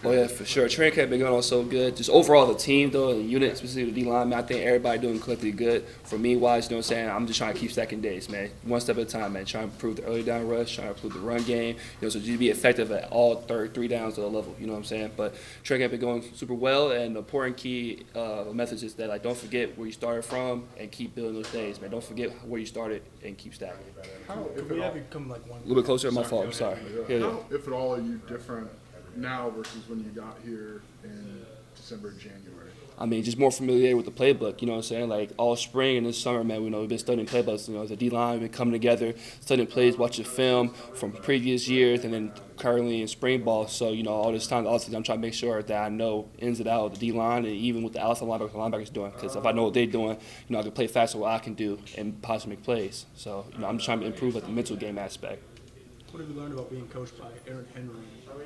Oh yeah, for sure. Training camp been going on so good. Just overall the team though, the unit, specifically the D line, man, I think everybody doing collectively good. For me wise, you know what I'm saying? I'm just trying to keep stacking days, man. One step at a time, man. Trying to improve the early down rush, trying to improve the run game. So just be effective at all three downs of the level. You know what I'm saying? But training camp been going super well, and the important key message is that like don't forget where you started from and keep building those days, man. Don't forget where you started and keep stacking. How, if We at have all, you come like one. A little bit closer to my fault. I'm sorry. Yeah. how, if at all, are you different now versus when you got here in December, January? I mean, just more familiar with the playbook, you know what I'm saying? Like, all spring and this summer, man, we've been studying playbooks. You know, as a D-line, we've been coming together, studying plays, watching film from previous years, and then currently in spring ball. So, you know, all this time, I'm trying to make sure that I know ins and outs of the D-line and even what the outside linebackers doing. Because if I know what they're doing, you know, I can play faster what I can do and possibly make plays. So, you know, I'm just trying to improve at the mental game aspect. What have you learned about being coached by Eric Henry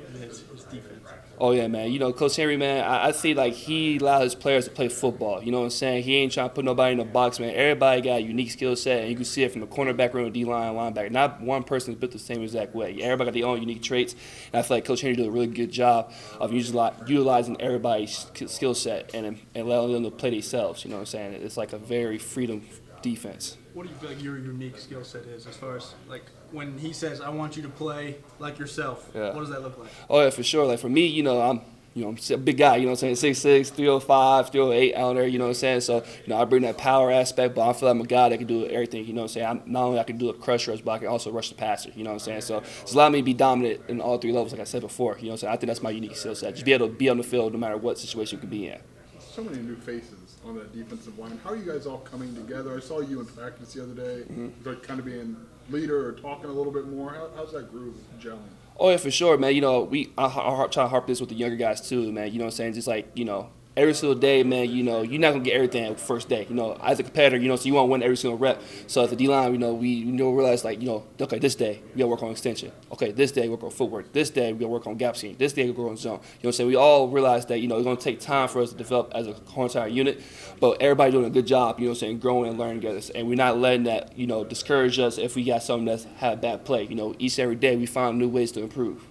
and his defense? Oh, yeah, man. You know, Coach Henry, man, I see, like, he allows his players to play football. You know what I'm saying? He ain't trying to put nobody in a box, man. Everybody got a unique skill set, and you can see it from the cornerback room, D-line, linebacker. Not one person is built the same exact way. Everybody got their own unique traits, and I feel like Coach Henry did a really good job of utilizing everybody's skill set and allowing them to play themselves. You know what I'm saying? It's like a very freedom defense. What do you feel like your unique skill set is as far as like when he says, "I want you to play like yourself"? Yeah. What does that look like? Oh, yeah, for sure. Like, for me, you know, I'm a big guy, you know what I'm saying, 6'6", 305, 308 out there, you know what I'm saying? So, you know, I bring that power aspect, but I feel like I'm a guy that can do everything, you know what I'm saying? Not only I can do a crush rush, but I can also rush the passer, you know what I'm saying? So it's allowed me to be dominant in all three levels, like I said before, you know what I'm saying? I think that's my unique skill set, just be able to be on the field no matter what situation you can be in. So many new faces on that defensive line. How are you guys all coming together? I saw you in practice the other day, like kind of being leader or talking a little bit more. How's that groove gelling? Oh, yeah, for sure, man. You know, I try to harp this with the younger guys, too, man. You know what I'm saying? Just like, you know, every single day, man, you know, you're not going to get everything first day. You know, as a competitor, you know, so you want to win every single rep. So at the D-line, you know, we realize, like, you know, okay, this day, we got to work on extension. Okay, this day, we work on footwork. This day, we got to work on gap scheme. This day, we work on zone. You know what I'm saying? We all realize that, you know, it's going to take time for us to develop as a whole entire unit, but everybody doing a good job, you know what I'm saying, growing and learning together. And we're not letting that, you know, discourage us if we got something that's had a bad play. You know, each and every day, we find new ways to improve.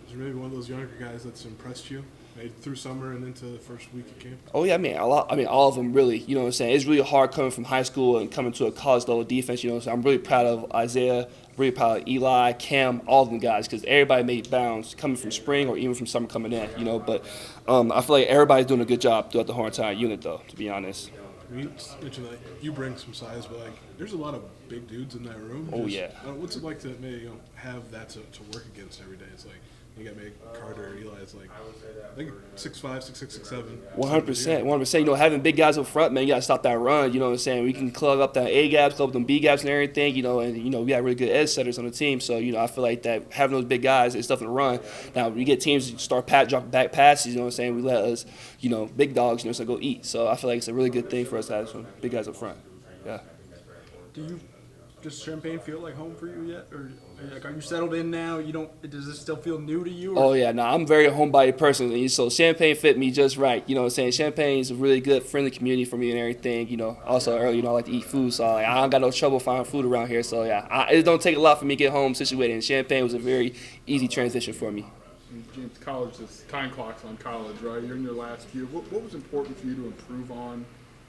Is there maybe one of those younger guys that's impressed you, maybe through summer and into the first week of camp? Oh yeah, all of them really. You know what I'm saying? It's really hard coming from high school and coming to a college level defense. You know what I'm saying? I'm really proud of Isaiah, really proud of Eli, Cam, all of them guys, because everybody made bounds coming from spring or even from summer coming in. You know, but I feel like everybody's doing a good job throughout the whole entire unit, though. To be honest. You mentioned that you bring some size, but like, there's a lot of big dudes in that room. Oh, yeah. What's it like to maybe have that to work against every day? It's like you got maybe Carter or Eli. It's like I think 6'5", 6'6", 6'7". 100%. You know, having big guys up front, man, you got to stop that run. You know what I'm saying? We can plug up that A gaps, plug up them B gaps and everything. You know, and you know we got really good edge setters on the team. So you know, I feel like that having those big guys is stuff in the run. Now we get teams to start drop back passes. You know what I'm saying? We let us, you know, big dogs, you know, so go eat. So I feel like it's a really good thing for us to have some big guys up front. Yeah. Does Champaign feel like home for you yet, or like are you settled in now? You don't? Does this still feel new to you? Or? Oh yeah, no, I'm very homebody personally, so Champaign fit me just right. You know what I'm saying? Champagne's a really good, friendly community for me and everything. You know, also early, you know, I like to eat food, so like, I don't got no trouble finding food around here. So yeah, it don't take a lot for me to get home situated, and Champaign was a very easy transition for me. James, college is time clocks on college, right? You're in your last year. What was important for you to improve on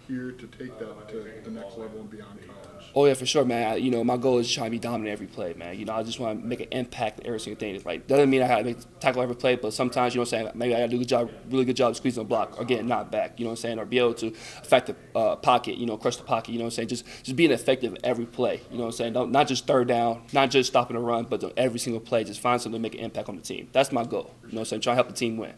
here to take that to the next level and beyond college? Oh yeah, for sure, man. You know, my goal is to try to be dominant every play, man. You know, I just want to make an impact every single thing. It's like doesn't mean I have to tackle every play, but sometimes you know what I'm saying. Maybe I got to do really good job squeezing the block or getting knocked back. You know what I'm saying, or be able to affect the pocket. You know, crush the pocket. You know what I'm saying. Just being effective every play. You know what I'm saying. Not just third down, not just stopping the run, but every single play. Just find something to make an impact on the team. That's my goal. You know what I'm saying. Trying to help the team win.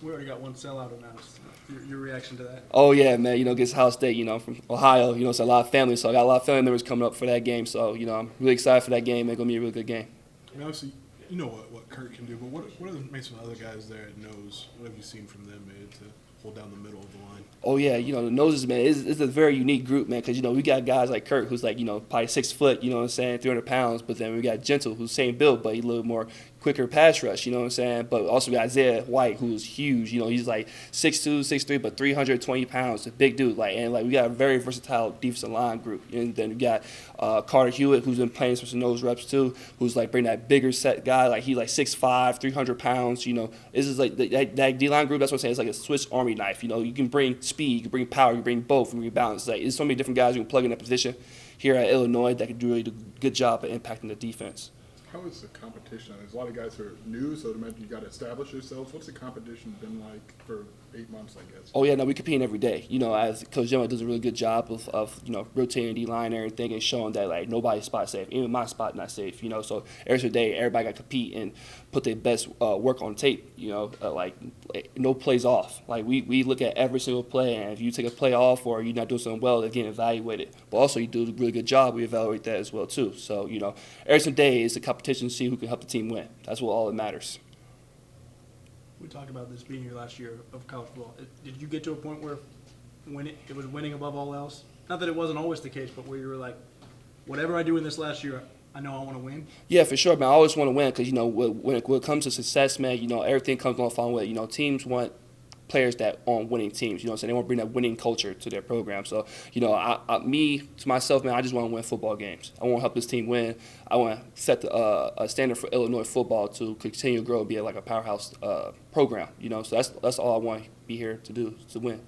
We already got one sellout announced. Your reaction to that? Oh yeah, man. You know, against Ohio State. You know, from Ohio. You know, it's a lot of family, so I got a lot of family members coming up for that game. So you know, I'm really excited for that game. It's gonna be a really good game. I mean, obviously, you know what Kurt can do, but what are maybe some other guys there knows? What have you seen from them maybe to hold down the middle of the line? Oh yeah, you know the noses, man. It's a very unique group, man. Because you know we got guys like Kurt, who's like you know probably 6 foot, you know what I'm saying, 300 pounds. But then we got Gentle, who's same build, but he's a little more quicker pass rush, you know what I'm saying? But also we got Isaiah White, who's huge. You know, he's like 6'2", 6'3", but 320 pounds, a big dude. And we got a very versatile defensive line group. And then we got Carter Hewitt, who's been playing some nose reps too, who's like bringing that bigger set guy. Like he's like 6'5", 300 pounds. You know, this is like that D line group. That's what I'm saying. It's like a Swiss Army knife. You know, you can bring speed, you can bring power, you can bring both, you can bring balance. Like there's so many different guys you can plug in that position here at Illinois that can do really do a good job of impacting the defense. How is the competition? There's a lot of guys who are new, so you got to establish yourselves. What's the competition been like for 8 months, I guess? Oh, yeah, no, we compete every day. You know, as Coach Jim does a really good job of you know, rotating D-line and everything and showing that, like, nobody's spot safe. Even my spot not safe, you know. So every single day, everybody got to compete and put their best work on tape, you know, like no plays off. Like, we look at every single play, and if you take a play off or you're not doing something well, they're getting evaluated. But also, you do a really good job, we evaluate that as well, too. So, you know, every single day is a competition to see who can help the team win. That's what all that matters. We talked about this being your last year of college football. Did you get to a point where it was winning above all else? Not that it wasn't always the case, but where you were like, whatever I do in this last year, I know I want to win? Yeah, for sure, man. I always want to win because, you know, when it comes to success, man, you know, everything comes along fine with it. You know, teams want players that on winning teams, you know what I'm saying? They want to bring that winning culture to their program. So, you know, to myself, man, I just want to win football games. I want to help this team win. I want to set a standard for Illinois football to continue to grow and be like a powerhouse program, you know? So that's all I want to be here to do, to win.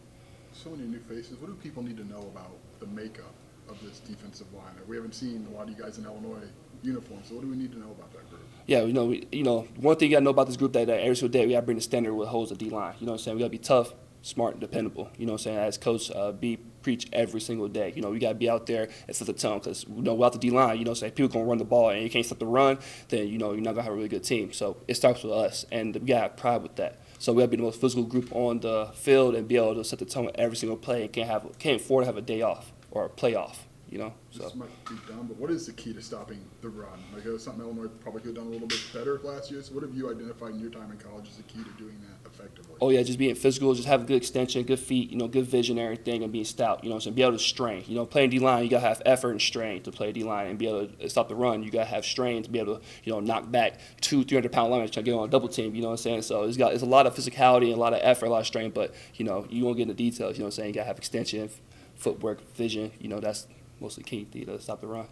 So many new faces. What do people need to know about the makeup of this defensive line? We haven't seen a lot of you guys in Illinois uniforms, so what do we need to know about that group? Yeah, you know, one thing you got to know about this group that every single day we got to bring the standard what holds the D-line. You know what I'm saying? We got to be tough, smart, and dependable. You know what I'm saying? As Coach B preach every single day. You know, we got to be out there and set the tone because, you know, without the D-line, you know, say people going to run the ball and you can't stop the run, then, you know, you're not going to have a really good team. So it starts with us, and we got to have pride with that. So we got to be the most physical group on the field and be able to set the tone every single play and can't afford to have a day off or a play off. You know, so. This might be dumb, but what is the key to stopping the run? Like, it was something Illinois probably could have done a little bit better last year. So what have you identified in your time in college as the key to doing that effectively? Oh, yeah, just being physical, just have a good extension, good feet, you know, good vision and everything, and being stout, you know, so be able to strain. You know, playing D-line, you got to have effort and strain to play D-line and be able to stop the run. You got to have strain to be able to, you know, knock back 200-300-pound linemen trying to get on a double team, you know what I'm saying? So it's a lot of physicality and a lot of effort, a lot of strain, but, you know, you won't get into details, you know what I'm saying? You got to have extension, footwork, vision, you know, that's mostly key to stop the run.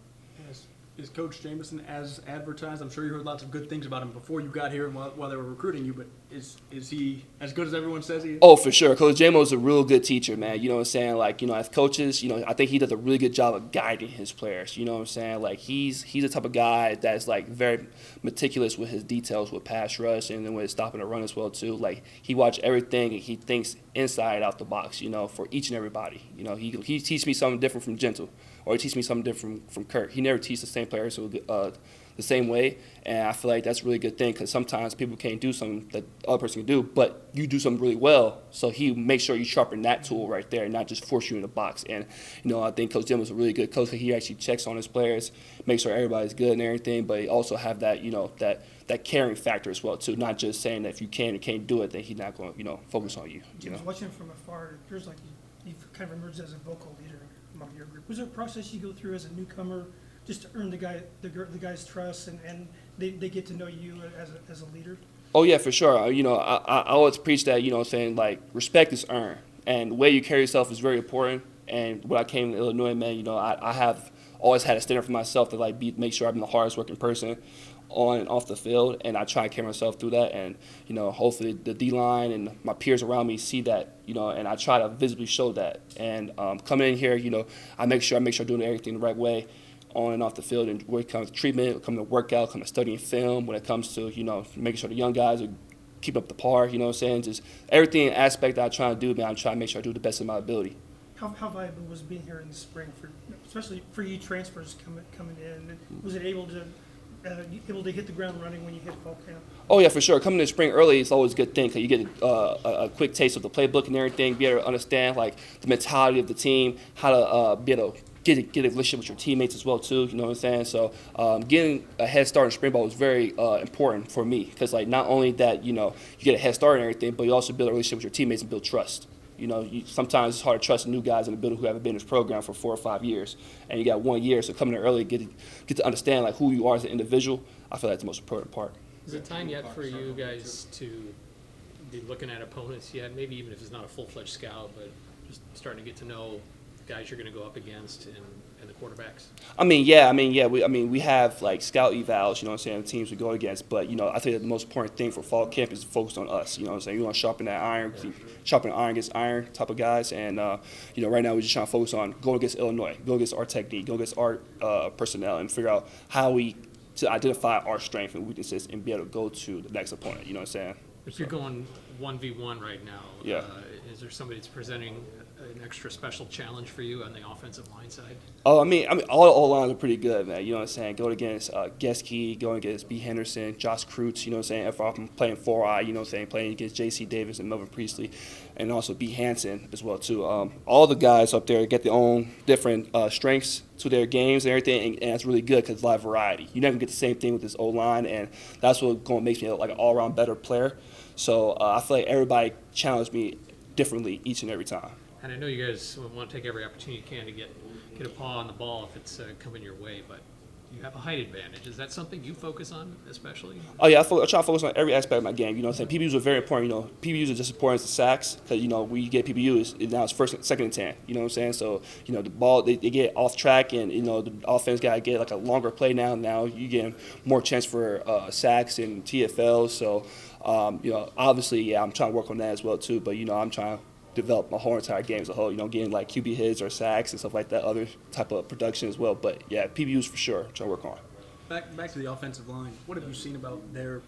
Yes. Is Coach Jameson as advertised? I'm sure you heard lots of good things about him before you got here and while they were recruiting you, but is he as good as everyone says he is? Oh, for sure. Coach Jamo's a real good teacher, man. You know what I'm saying? Like, you know, as coaches, you know, I think he does a really good job of guiding his players. You know what I'm saying? Like, he's the type of guy that's, like, very meticulous with his details with pass rush and then with stopping the run as well, too. Like, he watches everything and he thinks inside out the box, you know, for each and everybody. You know, he teaches me something different from Gentle or he teaches me something different from Kirk. He never teaches the same players the same way, and I feel like that's a really good thing because sometimes people can't do something that the other person can do, but you do something really well, so he makes sure you sharpen that tool right there and not just force you in the box. And, you know, I think Coach Jim was a really good coach. He actually checks on his players, makes sure everybody's good and everything, but he also have that, you know, that caring factor as well, too, not just saying that if you can or can't do it, then he's not going to, you know, focus on you. James, watching from afar, it appears like you've kind of emerged as a vocal leader among your group. Was there a process you go through as a newcomer just to earn the guy's trust and they get to know you as a leader? Oh, yeah, for sure. You know, I always preach that, you know, saying, like, respect is earned. And the way you carry yourself is very important. And when I came to Illinois, man, you know, I have always had a standard for myself to, like, make sure I'm the hardest working person on and off the field. And I try to carry myself through that. And, you know, hopefully the D-line and my peers around me see that, you know, and I try to visibly show that. And coming in here, you know, I make sure I'm doing everything the right way on and off the field, and when it comes to treatment, when it comes to workout, when it comes to studying film, when it comes to, you know, making sure the young guys are keep up the par, you know what I'm saying? Just everything aspect that I try to do, man, I'm trying to make sure I do the best of my ability. How valuable was being here in the spring, especially for you transfers coming in? Was it able to hit the ground running when you hit fall camp? Oh, yeah, for sure. Coming in the spring early is always a good thing because you get a quick taste of the playbook and everything, be able to understand, like, the mentality of the team, how to be able to get a relationship with your teammates as well, too, you know what I'm saying? So getting a head start in spring ball was very important for me because, like, not only that, you know, you get a head start and everything, but you also build a relationship with your teammates and build trust. You know, sometimes it's hard to trust new guys in the building who haven't been in this program for 4 or 5 years, and you got 1 year, so coming in early, get to understand, like, who you are as an individual. I feel that's the most important part. Is it time yet for you guys to be looking at opponents yet? Maybe even if it's not a full-fledged scout, but just starting to get to know guys you're going to go up against and the quarterbacks? We have like scout evals, you know what I'm saying, teams we go against. But, you know, I think that the most important thing for fall camp is to focus on us, you know what I'm saying. You want to sharpen that iron, sharpen iron against iron type of guys. And, you know, right now we're just trying to focus on going against Illinois, go against our technique, go against our personnel, and figure out how we to identify our strengths and weaknesses and be able to go to the next opponent, you know what I'm saying. If you're going 1v1 right now, Yeah. Is there somebody that's presenting an extra special challenge for you on the offensive line side? Oh, I mean, all lines are pretty good, man. You know what I'm saying? Going against Geske, going against B. Henderson, Josh Kreutz, you know what I'm saying? If I'm playing 4-eye, you know what I'm saying? Playing against J.C. Davis and Melvin Priestley, and also B. Hansen as well, too. All the guys up there get their own different strengths to their games and everything, and it's really good because it's a lot of variety. You're not going to get the same thing with this O-line, and that's what makes me like an all-around better player. So I feel like everybody challenged me differently each and every time. And I know you guys want to take every opportunity you can to get a paw on the ball if it's coming your way, but you have a height advantage. Is that something you focus on especially? Oh, yeah, I try to focus on every aspect of my game. You know what I'm saying? PBUs are very important. You know, PBUs are just as important as the sacks because, you know, when you get PBUs, now it's first, second and 10. You know what I'm saying? So, you know, the ball, they get off track and, you know, the offense got to get like a longer play now. Now you get more chance for sacks and TFLs. So, you know, obviously, yeah, I'm trying to work on that as well, too. But, you know, I'm trying to develop my whole entire game as a whole, you know, getting like QB hits or sacks and stuff like that, other type of production as well. But, yeah, PBUs for sure, trying to work on. Back to the offensive line. What have you seen about their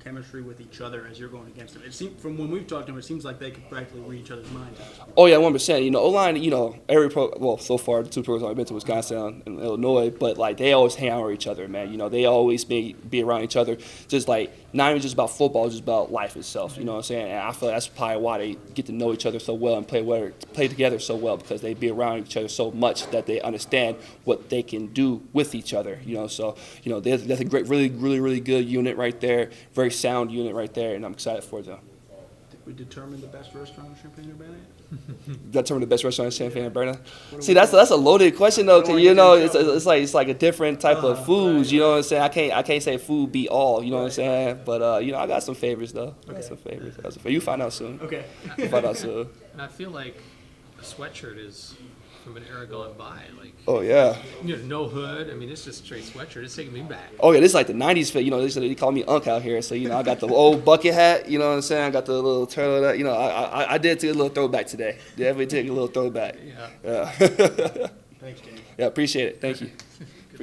chemistry with each other as you're going against them? It seems, from when we've talked to them, it seems like they could practically read each other's minds. Oh yeah, 100%. You know, O-line. You know, so far the two programs I've been to, Wisconsin and Illinois, but like they always hang out with each other, man. You know, they always be around each other. Just like not even just about football, just about life itself. You know what I'm saying? And I feel like that's probably why they get to know each other so well and play together so well, because they be around each other so much that they understand what they can do with each other. You know, so you know that's a great, really good unit right there. Very sound unit right there, and I'm excited for them. Did we determine the best restaurant in Champaign-Urbana? Determine the best restaurant in Champaign-Urbana. See, that's a loaded question though, cause you know it's like a different type of foods. You know what I'm saying? I can't say food be all. You know what I'm saying? But you know, I got some favorites though. I got some favorites. You find out soon. Okay. You find out soon. And I feel like a sweatshirt is from an era gone by. Like, Oh yeah. you know, no hood. I mean, it's just straight sweatshirt. It's taking me back. Oh yeah, this is like the '90s fit. You know, they call me Unc out here. So you know, I got the old bucket hat. You know what I'm saying? I got the little turtleneck. You know, I did take a little throwback today. Definitely take a little throwback. Yeah. Yeah. Thanks, James. Yeah, appreciate it. Thank you.